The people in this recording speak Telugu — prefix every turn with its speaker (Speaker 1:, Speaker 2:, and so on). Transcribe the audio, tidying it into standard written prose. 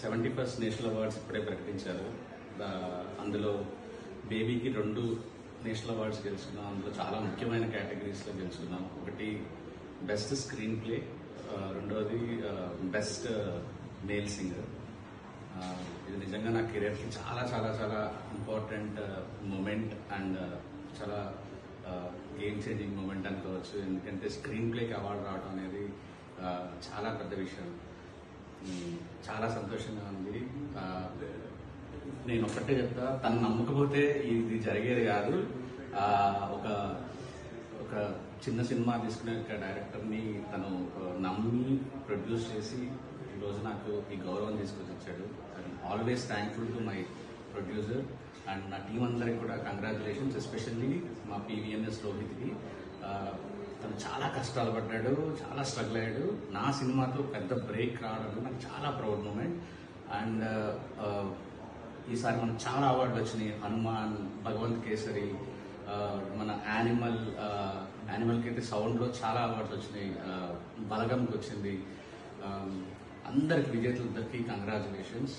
Speaker 1: 71st నేషనల్ అవార్డ్స్ ఇప్పుడే ప్రకటించారు. అందులో బేబీకి 2 నేషనల్ అవార్డ్స్ గెలుచుకున్నాం. అందులో చాలా ముఖ్యమైన కేటగిరీస్లో గెలుచుకున్నాం. ఒకటి బెస్ట్ స్క్రీన్ ప్లే, రెండవది బెస్ట్ మేల్ సింగర్. ఇది నిజంగా నా కెరీర్కి చాలా చాలా చాలా ఇంపార్టెంట్ మూమెంట్ అండ్ చాలా గేమ్ చేంజింగ్ మూమెంట్ అనుకోవచ్చు. ఎందుకంటే స్క్రీన్ ప్లేకి అవార్డు రావడం అనేది చాలా పెద్ద విషయం. చాలా సంతోషంగా ఉంది. నేను ఒక్కటే చెప్తా, తను నమ్మకపోతే ఇది జరిగేది కాదు. ఒక చిన్న సినిమా తీసుకునే డైరెక్టర్ని తను నమ్మి ప్రొడ్యూస్ చేసి ఈరోజు నాకు ఈ గౌరవం తీసుకొచ్చి వచ్చాడు. I'm always thankful to my producer and నా టీం అందరికి కూడా కంగ్రాచులేషన్స్. ఎస్పెషల్లీ మా PVNS రోహిత్కి. తను చాలా కష్టాలు పడ్డాడు, చాలా స్ట్రగుల్ అయ్యాడు. నా సినిమాతో పెద్ద బ్రేక్ రావడం నాకు చాలా ప్రౌడ్ మూమెంట్. అండ్ ఈసారి మనకు చాలా అవార్డులు వచ్చినాయి. హనుమాన్, భగవంత్ కేసరి, మన యానిమల్కి అయితే సౌండ్లో చాలా అవార్డులు వచ్చినాయి. బలగంకి వచ్చింది. అందరికి విజేతలందరికీ కంగ్రాచులేషన్స్.